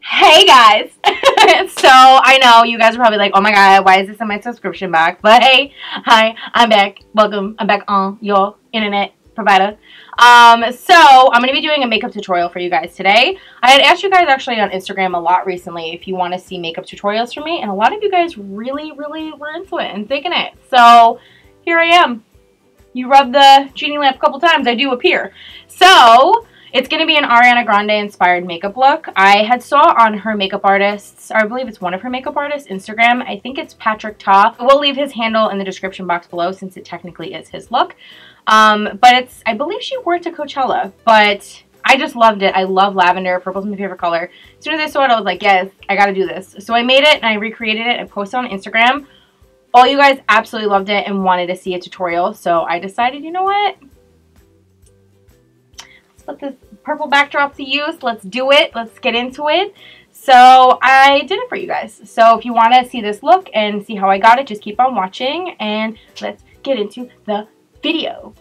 Hey guys! So I know you guys are probably like, oh my god, why is this in my subscription box? But hey, hi, I'm back. Welcome. I'm back on your internet provider. So I'm going to be doing a makeup tutorial for you guys today. I had asked you guys actually on Instagram a lot recently if you want to see makeup tutorials from me, and a lot of you guys really were into it and digging it. So here I am. You rub the genie lamp a couple times, I do appear. So it's going to be an Ariana Grande inspired makeup look. I had saw on her makeup artist's, or I believe it's one of her makeup artists' Instagram. I think it's Patrick Ta. We'll leave his handle in the description box below since it technically is his look. But I believe she wore it to Coachella, but I just loved it. I love lavender. Purple's my favorite color. As soon as I saw it, I was like, yes, I gotta do this. So I made it and I recreated it and posted on Instagram. All you guys absolutely loved it and wanted to see a tutorial, so I decided, you know what? Let's put this purple backdrop to use. Let's do it. Let's get into it. So I did it for you guys. So if you want to see this look and see how I got it, just keep on watching and let's get into the video.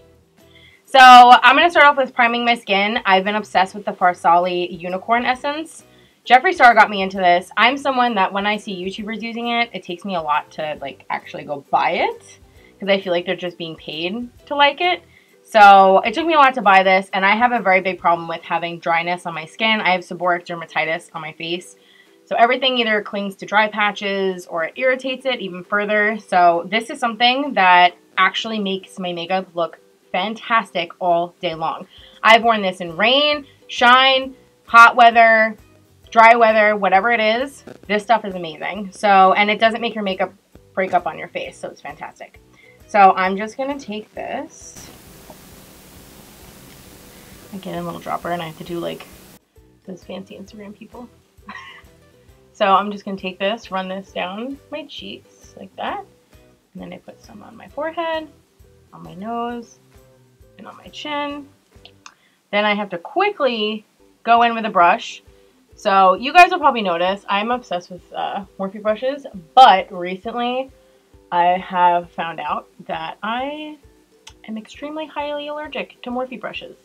So I'm going to start off with priming my skin. I've been obsessed with the Farsali Unicorn Essence. Jeffree Star got me into this. I'm someone that when I see YouTubers using it, it takes me a lot to like actually go buy it because I feel like they're just being paid to like it. So it took me a lot to buy this, and I have a very big problem with having dryness on my skin. I have seborrheic dermatitis on my face. So everything either clings to dry patches or it irritates it even further. So this is something that actually makes my makeup look fantastic all day long. I've worn this in rain, shine, hot weather, dry weather, whatever it is. This stuff is amazing. So, and it doesn't make your makeup break up on your face, so it's fantastic. So I'm just going to take this. I get a little dropper and I have to do like those fancy Instagram people. So I'm just going to take this, run this down my cheeks like that. And then I put some on my forehead, on my nose, and on my chin. Then I have to quickly go in with a brush. So you guys will probably notice I'm obsessed with Morphe brushes, but recently I have found out that I am extremely highly allergic to Morphe brushes.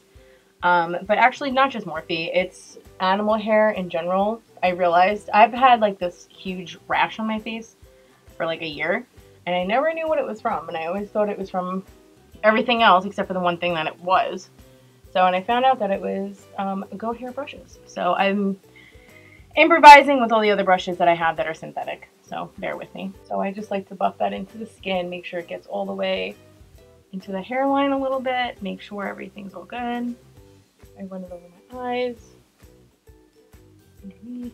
But actually not just Morphe, it's animal hair in general. I realized I've had like this huge rash on my face for like a year, and I never knew what it was from, and I always thought it was from everything else except for the one thing that it was. So, and I found out that it was goat hair brushes. So I'm improvising with all the other brushes that I have that are synthetic, so bear with me. So I just like to buff that into the skin, make sure it gets all the way into the hairline a little bit, make sure everything's all good. I run it over my eyes, underneath.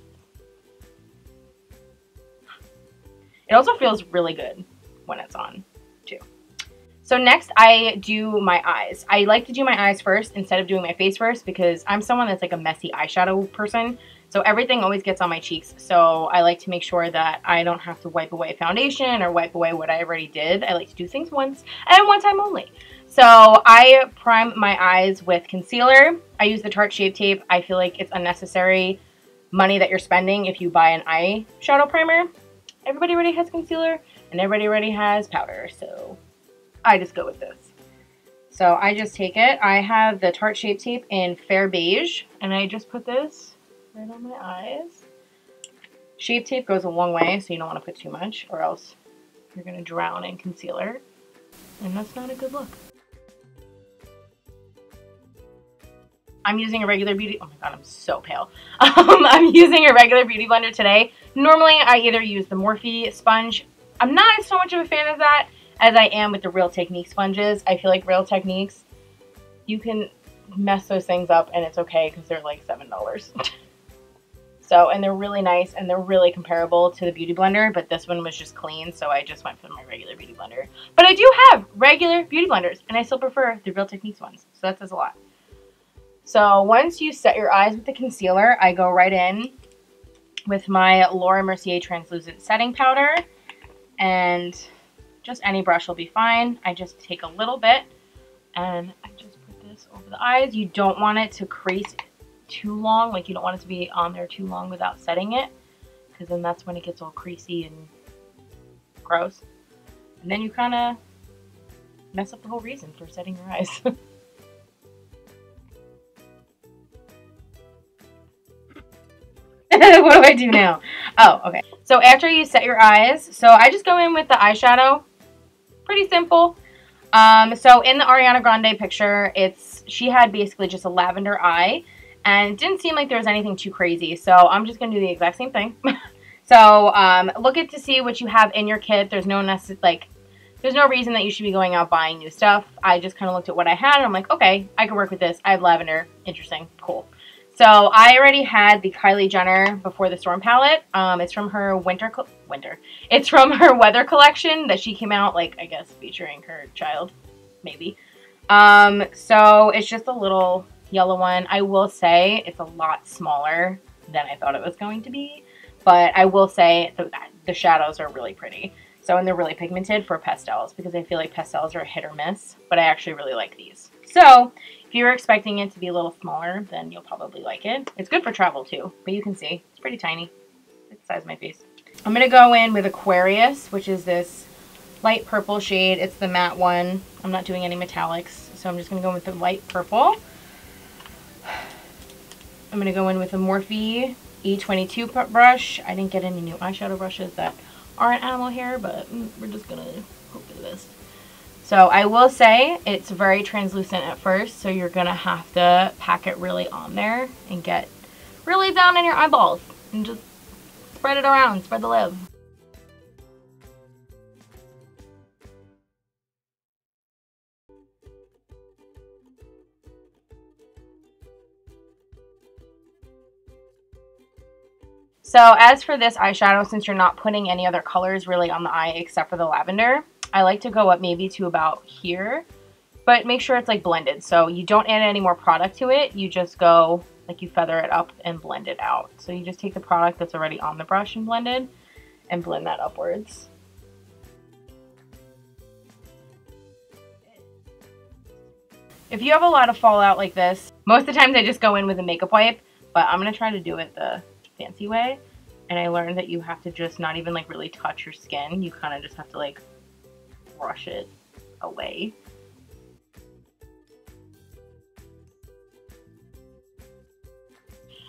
It also feels really good when it's on too. So next I do my eyes. I like to do my eyes first instead of doing my face first because I'm someone that's like a messy eyeshadow person. So everything always gets on my cheeks. So I like to make sure that I don't have to wipe away foundation or wipe away what I already did. I like to do things once and one time only. So I prime my eyes with concealer. I use the Tarte Shape Tape. I feel like it's unnecessary money that you're spending if you buy an eyeshadow primer. Everybody already has concealer and everybody already has powder. So I just go with this. So I just take it. I have the Tarte Shape Tape in Fair Beige, and I just put this right on my eyes. Shape tape goes a long way, so you don't want to put too much, or else you're going to drown in concealer, and that's not a good look. I'm using a regular beauty, oh my god, I'm so pale. I'm using a regular beauty blender today. Normally, I either use the Morphe sponge. I'm not so much of a fan of that as I am with the Real Techniques sponges. I feel like Real Techniques, you can mess those things up and it's okay because they're like $7. So, and they're really nice and they're really comparable to the beauty blender, but this one was just clean, so I just went for my regular beauty blender. But I do have regular beauty blenders and I still prefer the Real Techniques ones, so that says a lot. So once you set your eyes with the concealer, I go right in with my Laura Mercier translucent setting powder, and just any brush will be fine. I just take a little bit and I just put this over the eyes. You don't want it to crease too long, like you don't want it to be on there too long without setting it, because then that's when it gets all creasy and gross. And then you kind of mess up the whole reason for setting your eyes. What do I do now? Oh, okay. So after you set your eyes, so I just go in with the eyeshadow. Pretty simple. So in the Ariana Grande picture, she had basically just a lavender eye, and it didn't seem like there was anything too crazy. So I'm just gonna do the exact same thing. So look to see what you have in your kit. There's no there's no reason that you should be going out buying new stuff. I just kind of looked at what I had, and I'm like, okay, I can work with this. I have lavender. Interesting. Cool. So I already had the Kylie Jenner Before the Storm palette. It's from her It's from her weather collection that she came out, like, I guess, featuring her child, maybe. So it's just a little yellow one. I will say it's a lot smaller than I thought it was going to be, but I will say the shadows are really pretty. So, and they're really pigmented for pastels, because I feel like pastels are a hit or miss, but I actually really like these. So, if you were expecting it to be a little smaller, then you'll probably like it. It's good for travel too, but you can see it's pretty tiny. It's the size of my face. I'm going to go in with Aquarius, which is this light purple shade. It's the matte one. I'm not doing any metallics, so I'm just going to go with the light purple. I'm going to go in with a Morphe E22 brush. I didn't get any new eyeshadow brushes that aren't animal hair, but we're just going to hope for the best. So I will say it's very translucent at first, so you're going to have to pack it really on there and get really down in your eyeballs and just spread it around, spread the love. So as for this eyeshadow, since you're not putting any other colors really on the eye except for the lavender, I like to go up maybe to about here, but make sure it's like blended. So you don't add any more product to it. You just go, like, you feather it up and blend it out. So you just take the product that's already on the brush and blend that upwards. If you have a lot of fallout like this, most of the times I just go in with a makeup wipe, but I'm going to try to do it the fancy way. And I learned that you have to just not even like really touch your skin. You kind of just have to like brush it away.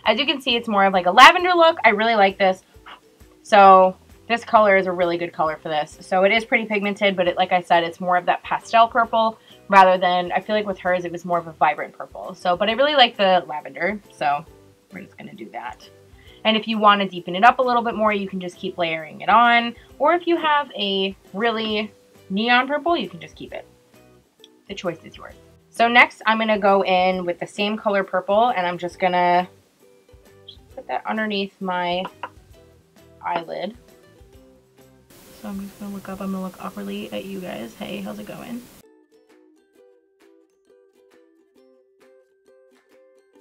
As you can see, it's more of like a lavender look. I really like this. So this color is a really good color for this. So it is pretty pigmented, but like I said, it's more of that pastel purple rather than, I feel like with hers, it was more of a vibrant purple. So, but I really like the lavender. So we're just going to do that. And if you want to deepen it up a little bit more, you can just keep layering it on. Or if you have a really neon purple, you can just keep it. The choice is yours. So next, I'm going to go in with the same color purple, and I'm just going to put that underneath my eyelid. So I'm just going to look up. I'm going to look awkwardly at you guys. Hey, how's it going?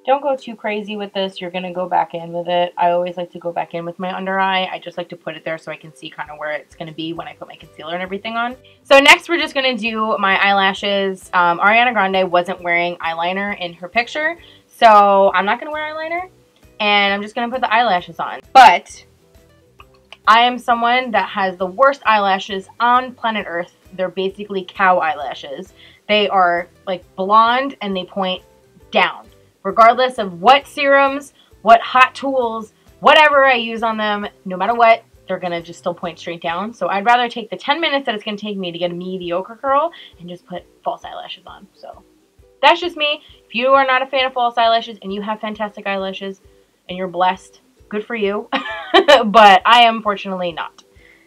Don't go too crazy with this. You're going to go back in with it. I always like to go back in with my under eye. I just like to put it there so I can see kind of where it's going to be when I put my concealer and everything on. So next we're just going to do my eyelashes. Ariana Grande wasn't wearing eyeliner in her picture, so I'm not going to wear eyeliner. And I'm just going to put the eyelashes on. But I am someone that has the worst eyelashes on planet Earth. They're basically cow eyelashes. They are like blonde and they point down. Regardless of what serums, what hot tools, whatever I use on them, no matter what, they're going to just still point straight down. So I'd rather take the 10 minutes that it's going to take me to get a mediocre curl and just put false eyelashes on. So that's just me. If you are not a fan of false eyelashes and you have fantastic eyelashes and you're blessed, good for you. But I am fortunately not.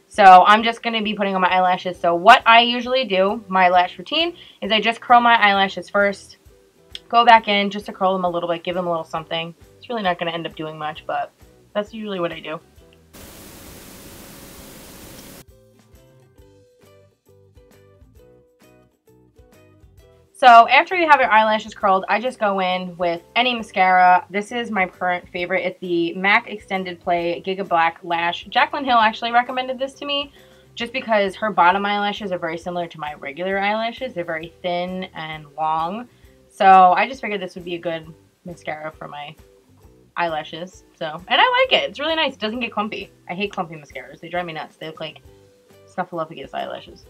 So I'm just going to be putting on my eyelashes. So what I usually do, my lash routine, is I just curl my eyelashes first. Go back in just to curl them a little bit, give them a little something. It's really not going to end up doing much, but that's usually what I do. So after you have your eyelashes curled, I just go in with any mascara. This is my current favorite. It's the MAC Extended Play Giga Black Lash. Jaclyn Hill actually recommended this to me just because her bottom eyelashes are very similar to my regular eyelashes. They're very thin and long. So I just figured this would be a good mascara for my eyelashes. So, and I like it. It's really nice. It doesn't get clumpy. I hate clumpy mascaras. They drive me nuts. They look like Snuffleupagus eyelashes.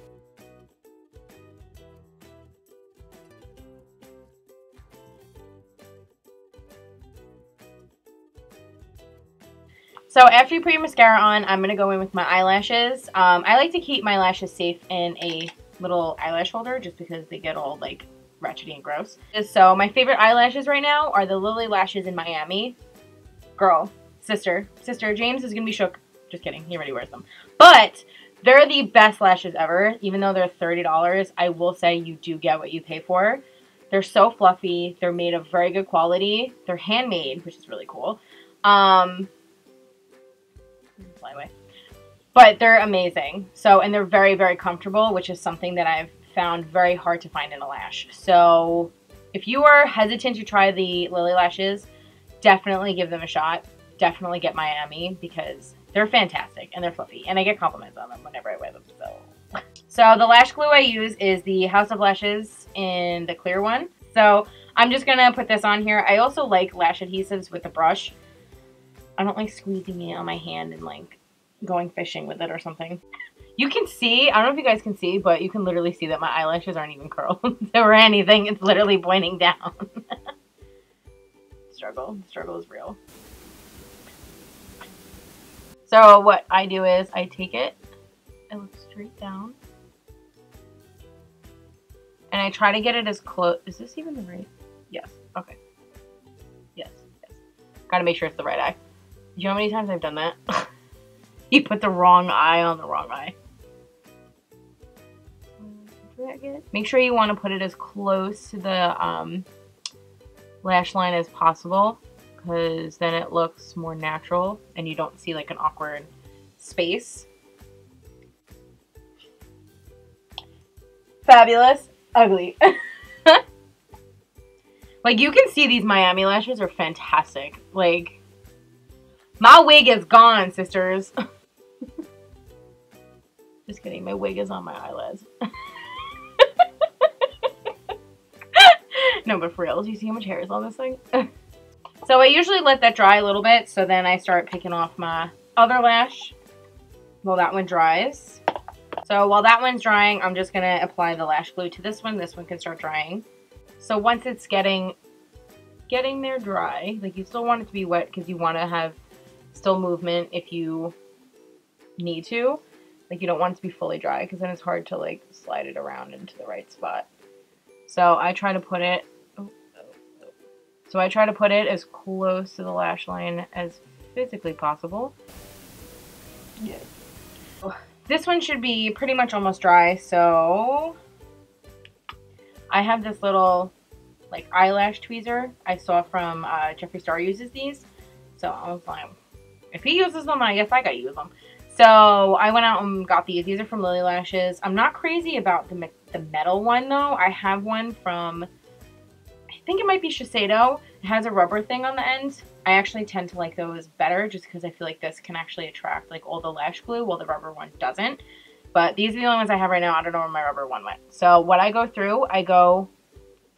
So after you put your mascara on, I'm going to go in with my eyelashes. I like to keep my lashes safe in a little eyelash holder just because they get all like ratchety and gross. So my favorite eyelashes right now are the Lily Lashes in Miami. Girl, sister, James is going to be shook. Just kidding. He already wears them. But they're the best lashes ever. Even though they're $30, I will say you do get what you pay for. They're so fluffy. They're made of very good quality. They're handmade, which is really cool. Fly away. But they're amazing. So, and they're very, very comfortable, which is something that I've found very hard to find in a lash. So if you are hesitant to try the Lily Lashes, definitely give them a shot. Definitely get Miami because they're fantastic and they're fluffy. And I get compliments on them whenever I wear them. So the lash glue I use is the House of Lashes in the clear one. So I'm just going to put this on here. I also like lash adhesives with the brush. I don't like squeezing it on my hand and like going fishing with it or something. You can see, I don't know if you guys can see, but you can literally see that my eyelashes aren't even curled or anything. It's literally pointing down. The struggle is real. So what I do is I take it, I look straight down, and I try to get it as close. Is this even the right? Yes. Okay. Yes. Gotta make sure it's the right eye. Do you know how many times I've done that? You put the wrong eye on the wrong eye. Make sure you want to put it as close to the lash line as possible, because then it looks more natural and you don't see like an awkward space. Fabulous. Ugly. Like, you can see these Miami lashes are fantastic. Like, my wig is gone, sisters. Just kidding. My wig is on my eyelids. No, but for real, do you see how much hair is on this thing? So I usually let that dry a little bit, so then I start picking off my other lash while that one dries. So while that one's drying, I'm just going to apply the lash glue to this one. This one can start drying. So once it's getting there dry, like, you still want it to be wet because you want to have still movement if you need to. Like, you don't want it to be fully dry because then it's hard to like slide it around into the right spot. So I try to put it as close to the lash line as physically possible. Yeah. This one should be pretty much almost dry, so I have this little like eyelash tweezer I saw from Jeffree Star uses these. So I was like, if he uses them, I guess I gotta use them. So I went out and got these. These are from Lily Lashes. I'm not crazy about the metal one though. I have one from, I think it might be Shiseido. It has a rubber thing on the end. I actually tend to like those better just because I feel like this can actually attract like all the lash glue while the rubber one doesn't. But these are the only ones I have right now. I don't know where my rubber one went. So what I go through, I go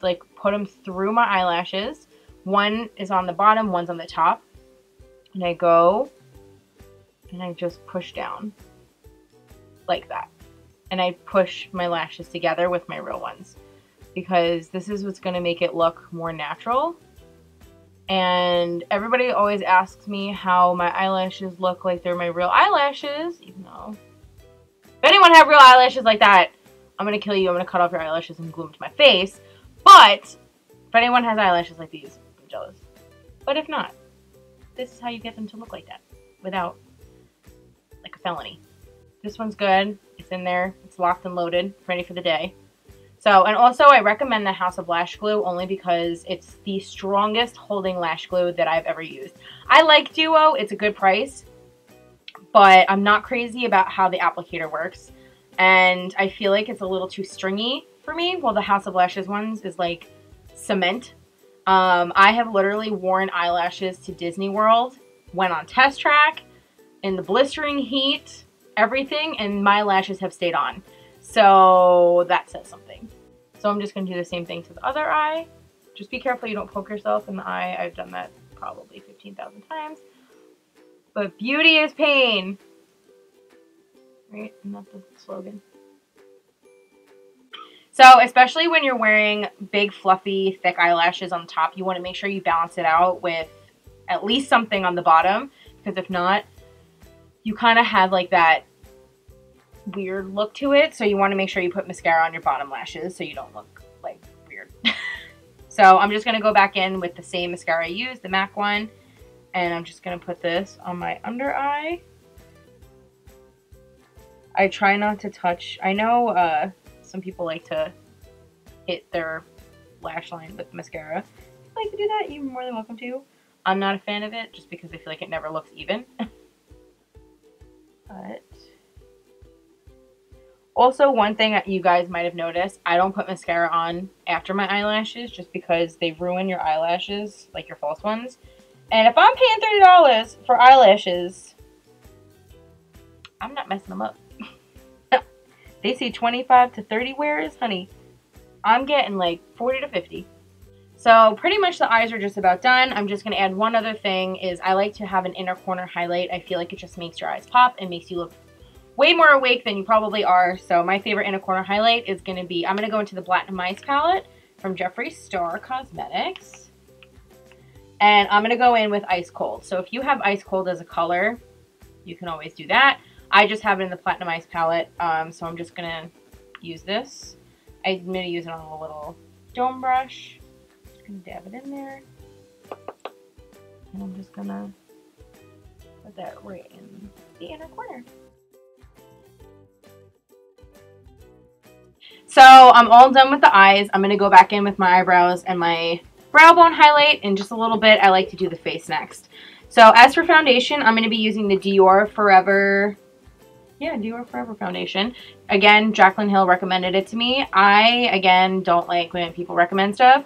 like put them through my eyelashes. One is on the bottom, one's on the top. And I go and I just push down like that. And I push my lashes together with my real ones because this is what's going to make it look more natural. And everybody always asks me how my eyelashes look like they're my real eyelashes, even though if anyone had real eyelashes like that, I'm going to kill you. I'm going to cut off your eyelashes and glue them to my face. But if anyone has eyelashes like these, I'm jealous. But if not, this is how you get them to look like that without like a felony. This one's good. It's in there. It's locked and loaded, ready for the day. So, and also I recommend the House of Lash Glue only because it's the strongest holding lash glue that I've ever used. I like Duo. It's a good price, but I'm not crazy about how the applicator works. And I feel like it's a little too stringy for me, while the House of Lashes ones is like cement. I have literally worn eyelashes to Disney World, went on test track, in the blistering heat, everything, and my lashes have stayed on. So that says something. So I'm just going to do the same thing to the other eye. Just be careful you don't poke yourself in the eye. I've done that probably 15,000 times. But beauty is pain. Right? Isn't that the slogan? So especially when you're wearing big, fluffy, thick eyelashes on the top, you want to make sure you balance it out with at least something on the bottom. because if not, you kind of have like that weird look to it. So you want to make sure you put mascara on your bottom lashes so you don't look like weird. So I'm just going to go back in with the same mascara I used, the MAC one, and I'm just going to put this on my under eye. I try not to touch, I know some people like to hit their lash line with mascara. If you like to do that, you're more than welcome to. I'm not a fan of it just because I feel like it never looks even. But also, one thing that you guys might have noticed, I don't put mascara on after my eyelashes just because they ruin your eyelashes, like your false ones. And if I'm paying $30 for eyelashes, I'm not messing them up. They say 25 to 30 wears, honey. I'm getting like 40 to 50. So pretty much the eyes are just about done. I'm just going to add one other thing is I like to have an inner corner highlight. I feel like it just makes your eyes pop and makes you look way more awake than you probably are. So my favorite inner corner highlight is going to be, I'm going to go into the Platinum Ice palette from Jeffree Star Cosmetics. And I'm going to go in with Ice Cold. So if you have Ice Cold as a color, you can always do that. I just have it in the Platinum Ice palette. So I'm just going to use this. I'm going to use it on a little dome brush. Just going to dab it in there. And I'm just going to put that right in the inner corner. So I'm all done with the eyes. I'm going to go back in with my eyebrows and my brow bone highlight in just a little bit. I like to do the face next. So as for foundation, I'm going to be using the Dior Forever foundation. Again, Jaclyn Hill recommended it to me. I, again, don't like when people recommend stuff.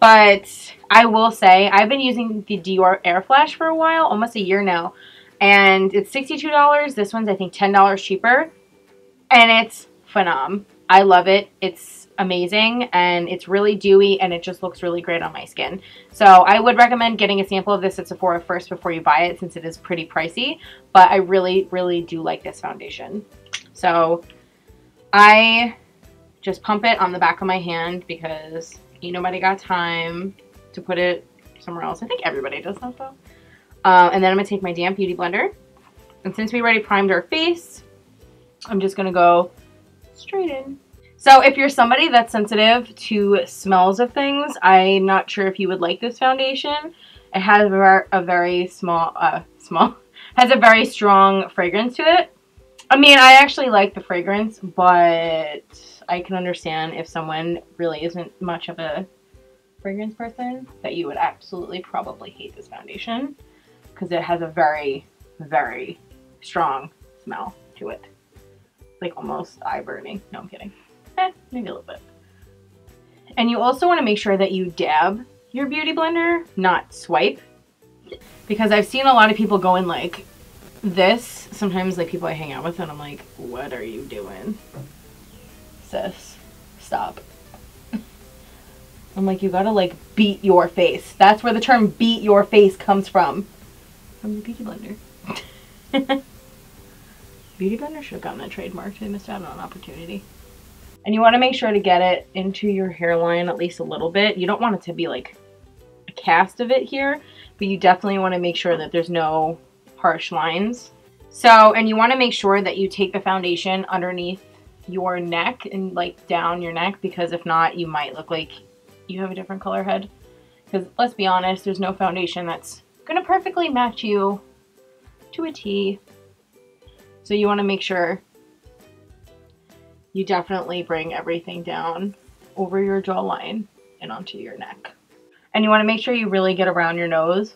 But I will say, I've been using the Dior Air Flash for a while, almost a year now. And it's $62. This one's, I think, $10 cheaper. And it's phenomenal. I love it. It's amazing and it's really dewy and it just looks really great on my skin. So I would recommend getting a sample of this at Sephora first before you buy it since it is pretty pricey. But I really, really do like this foundation. So I just pump it on the back of my hand because ain't nobody got time to put it somewhere else. I think everybody does that though. And then I'm going to take my damp beauty blender. And since we already primed our face, I'm just going to go straight in. So if you're somebody that's sensitive to smells of things, I'm not sure if you would like this foundation. It has a very has a very strong fragrance to it. I mean, I actually like the fragrance, but I can understand if someone really isn't much of a fragrance person that you would absolutely probably hate this foundation because it has a very, very strong smell to it. Like almost eye burning. No, I'm kidding. Maybe a little bit. And you also want to make sure that you dab your beauty blender, not swipe. Because I've seen a lot of people going like this. Sometimes like people I hang out with and I'm like, what are you doing? Sis, stop. I'm like, you gotta like beat your face. That's where the term beat your face comes from. From your beauty blender. Beauty blender should have gotten a trademark. They missed out on an opportunity. And you want to make sure to get it into your hairline at least a little bit. You don't want it to be like a cast of it here, but you definitely want to make sure that there's no harsh lines. So, and you want to make sure that you take the foundation underneath your neck and like down your neck, because if not, you might look like you have a different color head. Because let's be honest, there's no foundation that's going to perfectly match you to a T. So you want to make sure you definitely bring everything down over your jawline and onto your neck. And you want to make sure you really get around your nose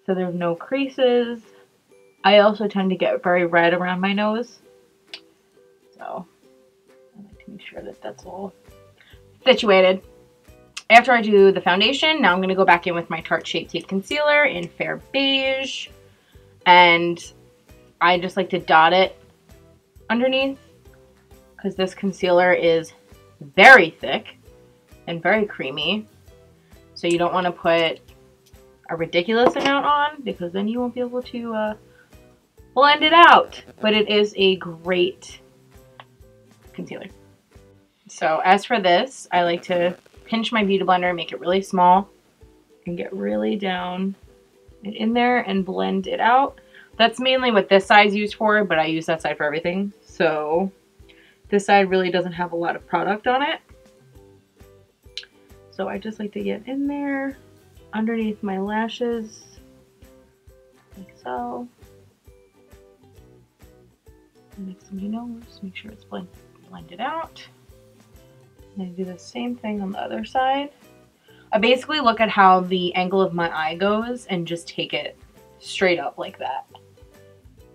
so there's no creases. I also tend to get very red around my nose. So I like to make sure that that's all situated. After I do the foundation, now I'm going to go back in with my Tarte Shape Tape Concealer in Fair Beige. And I just like to dot it underneath because this concealer is very thick and very creamy. So you don't want to put a ridiculous amount on because then you won't be able to blend it out. But it is a great concealer. So as for this, I like to pinch my beauty blender, make it really small, and get really down it in there and blend it out. That's mainly what this side's used for, but I use that side for everything. So this side really doesn't have a lot of product on it. So I just like to get in there underneath my lashes, like so. Next to my nose, make sure it's blended out. And I do the same thing on the other side. I basically look at how the angle of my eye goes and just take it straight up like that.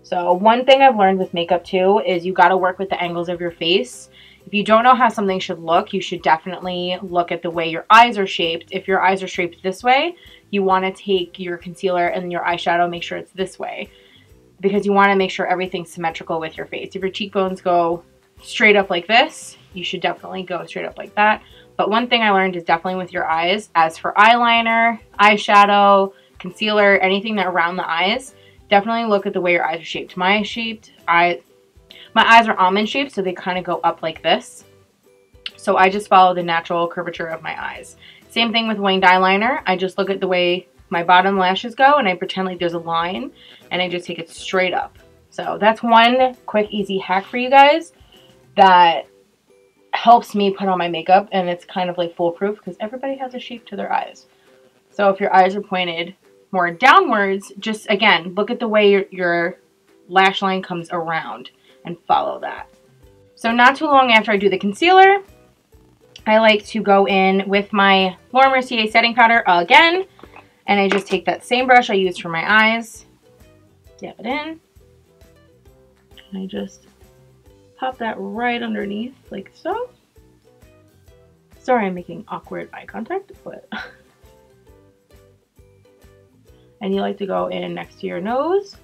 So one thing I've learned with makeup too is you got to work with the angles of your face. If you don't know how something should look, you should definitely look at the way your eyes are shaped. If your eyes are shaped this way, you want to take your concealer and your eyeshadow, make sure it's this way, because you want to make sure everything's symmetrical with your face. If your cheekbones go straight up like this, you should definitely go straight up like that. But one thing I learned is definitely with your eyes. As for eyeliner, eyeshadow, concealer, anything that around the eyes, definitely look at the way your eyes are shaped. My eyes are almond shaped, so they kind of go up like this. So I just follow the natural curvature of my eyes. Same thing with winged eyeliner. I just look at the way my bottom lashes go and I pretend like there's a line and I just take it straight up. So that's one quick, easy hack for you guys that helps me put on my makeup, and it's kind of like foolproof because everybody has a shape to their eyes. So if your eyes are pointed more downwards, just again, look at the way your lash line comes around and follow that. So not too long after I do the concealer, I like to go in with my Laura Mercier setting powder again, and I just take that same brush I used for my eyes, dab it in, and I just pop that right underneath like so. Sorry I'm making awkward eye contact, but and you like to go in next to your nose,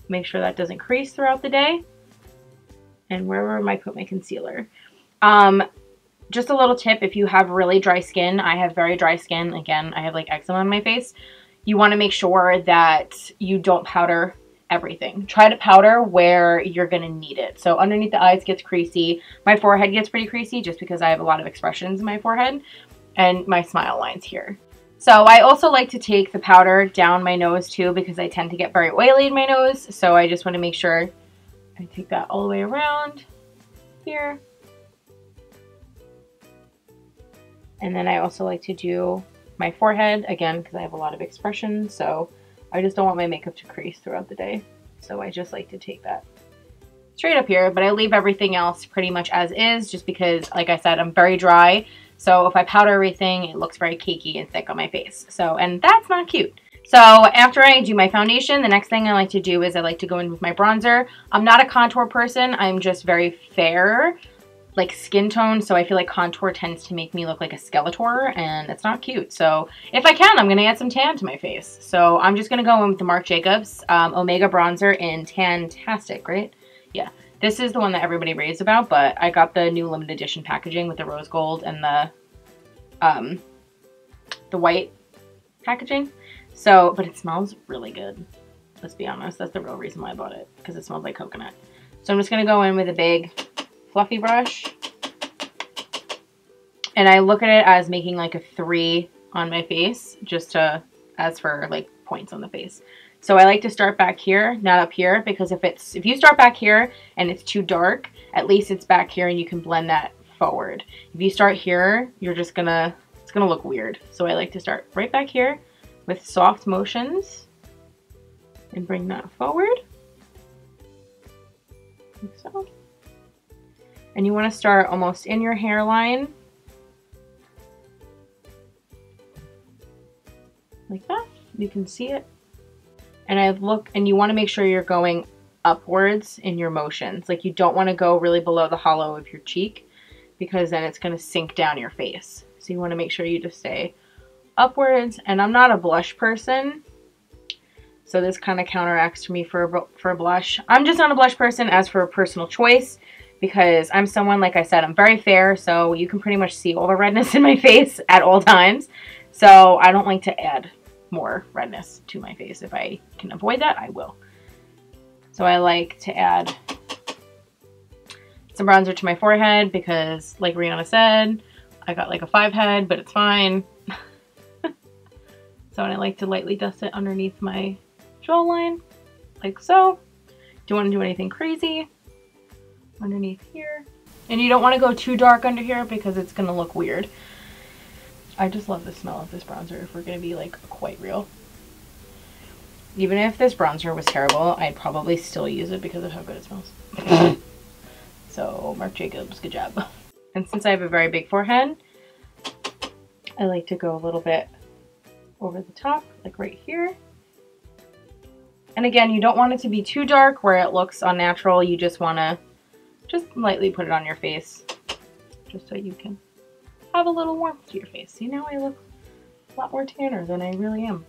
make sure that doesn't crease throughout the day, and wherever I might put my concealer. Just a little tip, if you have really dry skin, I have very dry skin, again, I have like eczema on my face, you want to make sure that you don't powder everything. Try to powder where you're going to need it. So underneath the eyes gets creasy, my forehead gets pretty creasy just because I have a lot of expressions in my forehead, and my smile lines here. So I also like to take the powder down my nose too because I tend to get very oily in my nose, so I just want to make sure I take that all the way around here. And then I also like to do my forehead, again, because I have a lot of expression, so I just don't want my makeup to crease throughout the day. So I just like to take that straight up here, but I leave everything else pretty much as is, just because, like I said, I'm very dry. So if I powder everything, it looks very cakey and thick on my face. So, and that's not cute. So after I do my foundation, the next thing I like to do is I like to go in with my bronzer. I'm not a contour person. I'm just very fair, like skin tone, so I feel like contour tends to make me look like a Skeletor, and it's not cute. So if I can, I'm going to add some tan to my face. So I'm just going to go in with the Marc Jacobs Omega Bronzer in Tantastic, right? Yeah, this is the one that everybody raves about, but I got the new limited edition packaging with the rose gold and the white packaging. So, but it smells really good. Let's be honest, that's the real reason why I bought it, because it smells like coconut. So I'm just going to go in with a big fluffy brush, and I look at it as making like a 3 on my face, just to, as for like points on the face. So I like to start back here, not up here, because if you start back here and it's too dark, at least it's back here and you can blend that forward. If you start here, you're just gonna, it's gonna look weird. So I like to start right back here with soft motions and bring that forward, like so. And you want to start almost in your hairline, like that. You can see it. And you want to make sure you're going upwards in your motions. Like, you don't want to go really below the hollow of your cheek, because then it's going to sink down your face. So you want to make sure you just stay upwards. And I'm not a blush person, so this kind of counteracts for me for a blush. I'm just not a blush person, as for a personal choice, because I'm someone, like I said, I'm very fair, so you can pretty much see all the redness in my face at all times. So I don't like to add more redness to my face. If I can avoid that, I will. So I like to add some bronzer to my forehead because, like Rihanna said, I got like a 5 head, but it's fine. So I like to lightly dust it underneath my jawline, like so. Don't want to do anything crazy underneath here. And you don't want to go too dark under here because it's going to look weird. I just love the smell of this bronzer, if we're going to be like quite real. Even if this bronzer was terrible, I'd probably still use it because of how good it smells. So, Marc Jacobs, good job. And since I have a very big forehead, I like to go a little bit over the top, like right here. And again, you don't want it to be too dark where it looks unnatural. You just want to just lightly put it on your face, just so you can have a little warmth to your face. See, now I look a lot more tanner than I really am.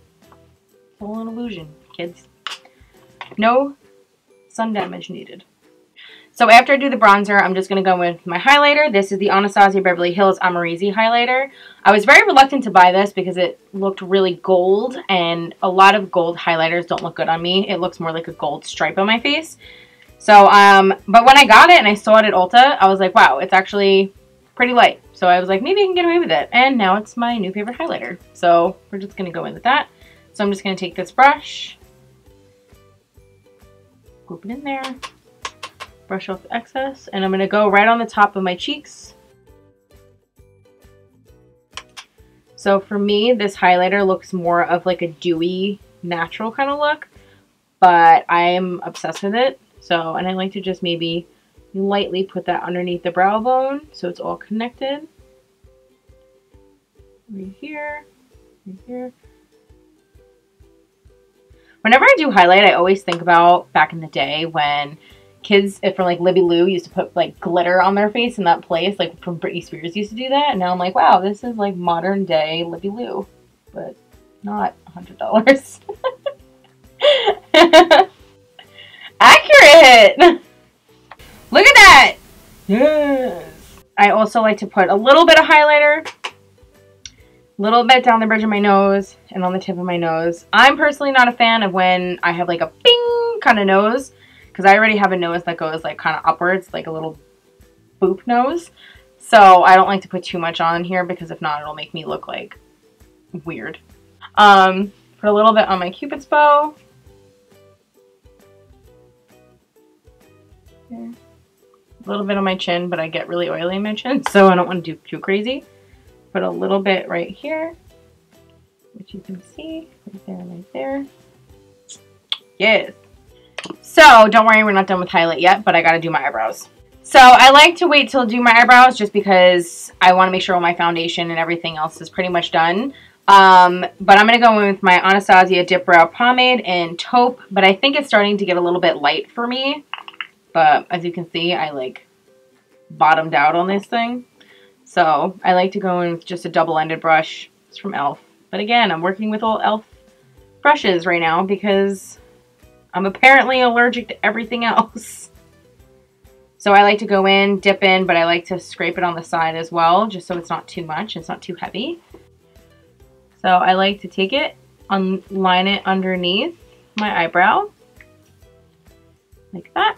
It's all an illusion, kids. No sun damage needed. So after I do the bronzer, I'm just going to go with my highlighter. This is the Anastasia Beverly Hills Amazing highlighter. I was very reluctant to buy this because it looked really gold, and a lot of gold highlighters don't look good on me. It looks more like a gold stripe on my face. So, but when I got it and I saw it at Ulta, I was like, wow, it's actually pretty light. So I was like, maybe I can get away with it. And now it's my new favorite highlighter. So we're just going to go in with that. So I'm just going to take this brush, group it in there, brush off the excess, and I'm going to go right on the top of my cheeks. So for me, this highlighter looks more of like a dewy, natural kind of look, but I'm obsessed with it. So, and I like to just maybe lightly put that underneath the brow bone so it's all connected. Right here, right here. Whenever I do highlight, I always think about back in the day when kids from like Libby Lou used to put like glitter on their face in that place, like from Britney Spears used to do that. And now I'm like, wow, this is like modern day Libby Lou, but not $100. Accurate! Look at that! Yes! I also like to put a little bit of highlighter, a little bit down the bridge of my nose and on the tip of my nose. I'm personally not a fan of when I have like a bing kind of nose, because I already have a nose that goes like kind of upwards, like a little boop nose. So I don't like to put too much on here because if not, it'll make me look like weird. Put a little bit on my Cupid's bow. Here. A little bit on my chin, but I get really oily in my chin, so I don't want to do too crazy. Put a little bit right here, which you can see right there and right there. Yes. So don't worry, we're not done with highlight yet, but I gotta do my eyebrows. So I like to wait till do my eyebrows just because I want to make sure all my foundation and everything else is pretty much done. But I'm gonna go in with my Anastasia Dip Brow Pomade in Taupe, but I think it's starting to get a little bit light for me. But as you can see, I like bottomed out on this thing. So I like to go in with just a double-ended brush. It's from e.l.f. But again, I'm working with all e.l.f. brushes right now because I'm apparently allergic to everything else. So I like to go in, dip in, but I like to scrape it on the side as well, just so it's not too much, it's not too heavy. So I like to take it, line it underneath my eyebrow, like that.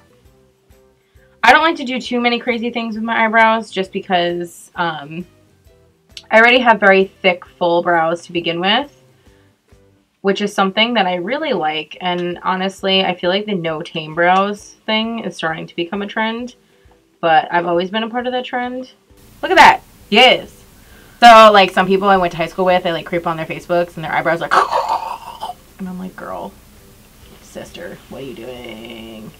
I don't like to do too many crazy things with my eyebrows just because I already have very thick, full brows to begin with, which is something that I really like. And honestly, I feel like the no tame brows thing is starting to become a trend, but I've always been a part of that trend. Look at that. Yes. So like some people I went to high school with, I like creep on their Facebooks and their eyebrows are like, and I'm like, girl, sister, what are you doing?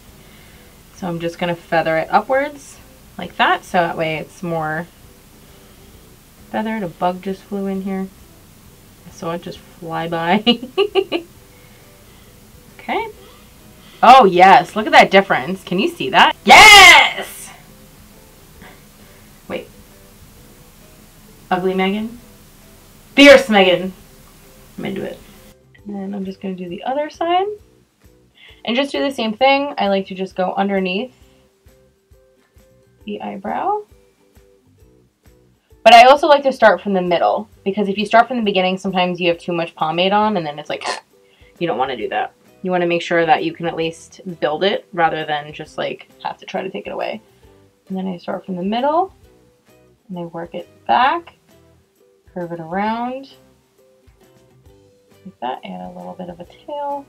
So I'm just going to feather it upwards like that, so that way it's more feathered. A bug just flew in here. I saw it just fly by. Okay. Oh yes, look at that difference. Can you see that? Yes! Wait. Ugly Meaghan? Fierce Meaghan! I'm into it. And then I'm just going to do the other side. And just do the same thing. I like to just go underneath the eyebrow. But I also like to start from the middle, because if you start from the beginning, sometimes you have too much pomade on and then it's like, you don't want to do that. You want to make sure that you can at least build it rather than just like have to try to take it away. And then I start from the middle and I work it back, curve it around, like that. Add a little bit of a tail.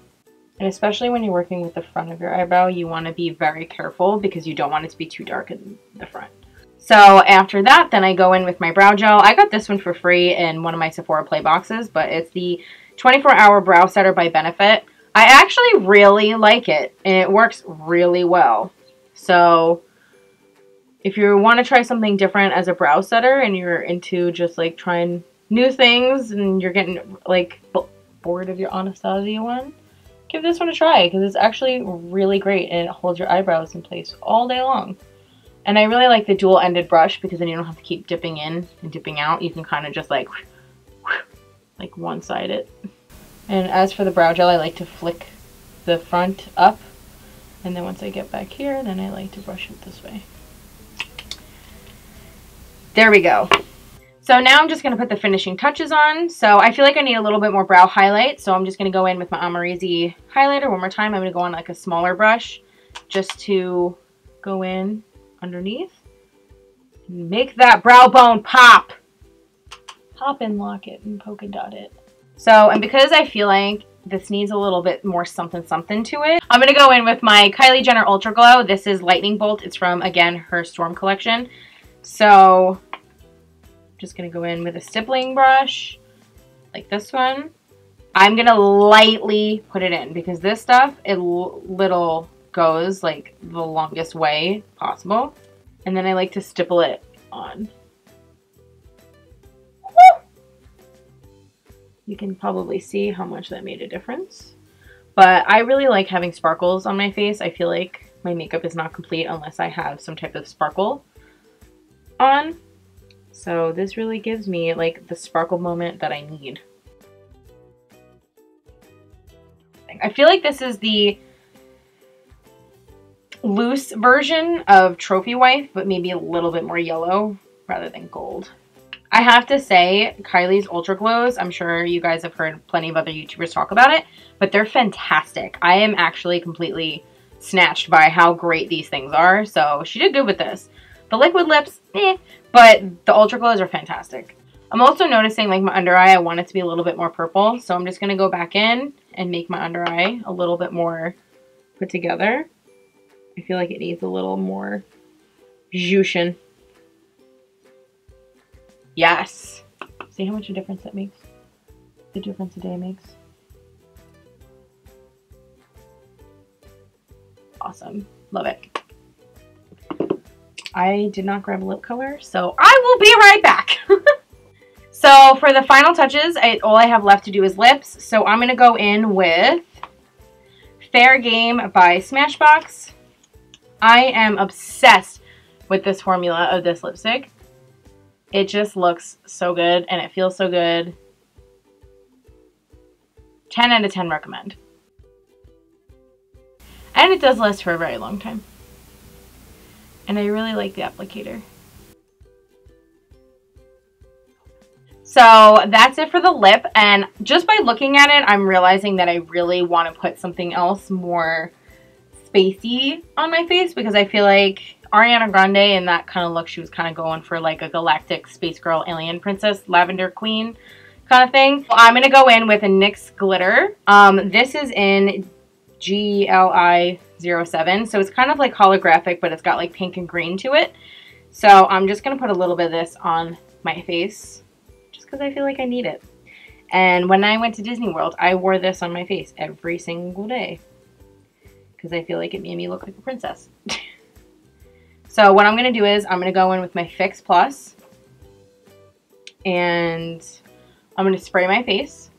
And especially when you're working with the front of your eyebrow, you want to be very careful because you don't want it to be too dark in the front. So after that, then I go in with my brow gel. I got this one for free in one of my Sephora Play boxes, but it's the 24-Hour Brow Setter by Benefit. I actually really like it, and it works really well. So if you want to try something different as a brow setter and you're into just like trying new things and you're getting like bored of your Anastasia one, give this one a try because it's actually really great and it holds your eyebrows in place all day long. And I really like the dual-ended brush because then you don't have to keep dipping in and dipping out. You can kind of just like one-side it. And as for the brow gel, I like to flick the front up. And then once I get back here, then I like to brush it this way. There we go. So now I'm just going to put the finishing touches on. So I feel like I need a little bit more brow highlight. So I'm just going to go in with my Amazing highlighter one more time. I'm going to go on like a smaller brush just to go in underneath. Make that brow bone pop. Pop and lock it and polka dot it. So, and because I feel like this needs a little bit more something something to it, I'm going to go in with my Kylie Jenner Ultra Glow. This is Lightning Bolt. It's from, again, her Storm collection. So just going to go in with a stippling brush like this one. I'm going to lightly put it in because this stuff, it little goes like the longest way possible. And then I like to stipple it on. Woo! You can probably see how much that made a difference. But I really like having sparkles on my face. I feel like my makeup is not complete unless I have some type of sparkle on. So this really gives me like the sparkle moment that I need. I feel like this is the loose version of Trophy Wife, but maybe a little bit more yellow rather than gold. I have to say, Kylie's Ultra Glows, I'm sure you guys have heard plenty of other YouTubers talk about it, but they're fantastic. I am actually completely snatched by how great these things are, so she did good with this. The liquid lips, but the Ultra Glows are fantastic. I'm also noticing like my under eye, I want it to be a little bit more purple, so I'm just going to go back in and make my under eye a little bit more put together. I feel like it needs a little more jushin. Yes. See how much a difference that makes? The difference a day makes. Awesome. Love it. I did not grab a lip color, so I will be right back. So for the final touches, all I have left to do is lips. So I'm going to go in with Fair Game by Smashbox. I am obsessed with this formula of this lipstick. It just looks so good and it feels so good. 10 out of 10 recommend. And it does last for a very long time. And I really like the applicator. So that's it for the lip, and just by looking at it, I'm realizing that I really want to put something else more spacey on my face because I feel like Ariana Grande in that kind of look, she was kind of going for like a galactic space girl alien princess, lavender queen kind of thing. Well, I'm going to go in with a NYX glitter. This is in GLI07, so it's kind of like holographic, but it's got like pink and green to it. So I'm just going to put a little bit of this on my face because I feel like I need it. And when I went to Disney World, I wore this on my face every single day because I feel like it made me look like a princess. So what I'm going to do is I'm going to go in with my Fix Plus and I'm going to spray my face.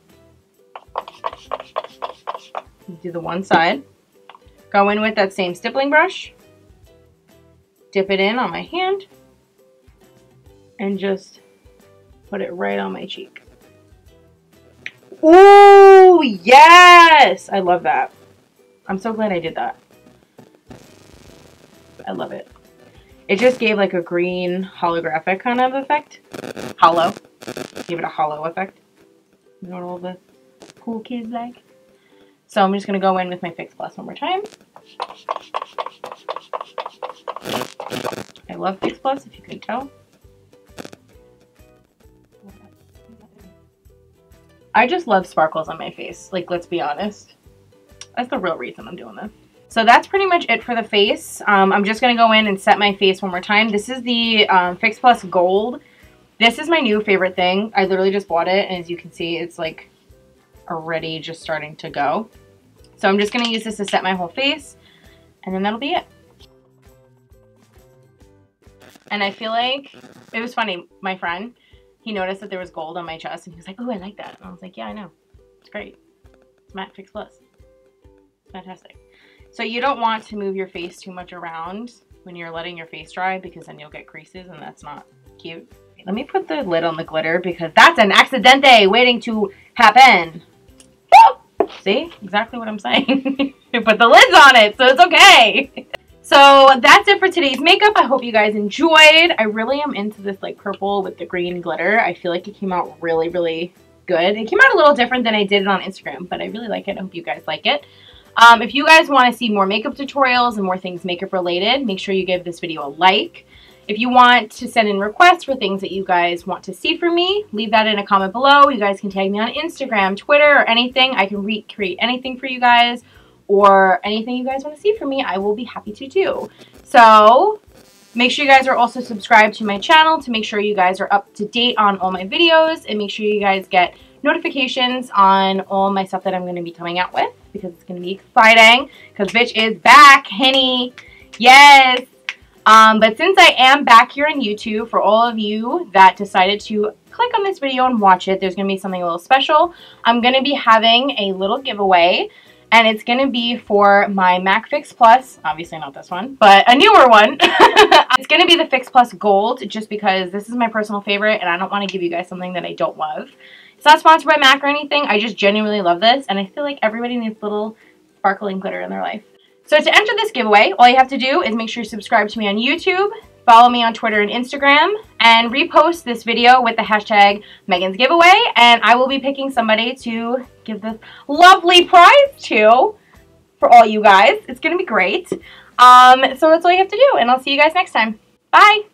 Do the one side. Go in with that same stippling brush. Dip it in on my hand and just put it right on my cheek. Ooh, yes! I love that. I'm so glad I did that. I love it. It just gave like a green holographic kind of effect. Hollow. Give it a hollow effect. You know what all the cool kids like? So I'm just going to go in with my Fix Plus one more time. I love Fix Plus, if you couldn't tell. I just love sparkles on my face. Like, let's be honest. That's the real reason I'm doing this. So that's pretty much it for the face. I'm just going to go in and set my face one more time. This is the Fix Plus Gold. This is my new favorite thing. I literally just bought it, and as you can see, it's like already just starting to go. So I'm just going to use this to set my whole face, and then that'll be it. And I feel like, it was funny, my friend, he noticed that there was gold on my chest, and he was like, oh, I like that. And I was like, yeah, I know. It's great. It's Matte Fix Plus. Fantastic. So you don't want to move your face too much around when you're letting your face dry, because then you'll get creases, and that's not cute. Let me put the lid on the glitter, because that's an accidente waiting to happen. See? Exactly what I'm saying. Put the lids on it, so it's okay. So that's it for today's makeup. I hope you guys enjoyed. I really am into this like purple with the green glitter. I feel like it came out really, really good. It came out a little different than I did it on Instagram, but I really like it. I hope you guys like it. If you guys want to see more makeup tutorials and more things makeup related, make sure you give this video a like. If you want to send in requests for things that you guys want to see from me, leave that in a comment below. You guys can tag me on Instagram, Twitter, or anything. I can recreate anything for you guys, or anything you guys want to see from me, I will be happy to do. So make sure you guys are also subscribed to my channel to make sure you guys are up to date on all my videos, and make sure you guys get notifications on all my stuff that I'm going to be coming out with, because it's going to be exciting, because bitch is back, honey. Yes. But since I am back here on YouTube, for all of you that decided to click on this video and watch it, there's going to be something a little special. I'm going to be having a little giveaway, and it's going to be for my MAC Fix Plus, obviously not this one, but a newer one. It's going to be the Fix Plus Gold, just because this is my personal favorite, and I don't want to give you guys something that I don't love. It's not sponsored by MAC or anything, I just genuinely love this, and I feel like everybody needs little sparkling glitter in their life. So to enter this giveaway, all you have to do is make sure you subscribe to me on YouTube, follow me on Twitter and Instagram, and repost this video with the hashtag Meaghan's Giveaway, and I will be picking somebody to give this lovely prize to for all you guys. It's going to be great. So that's all you have to do, and I'll see you guys next time. Bye!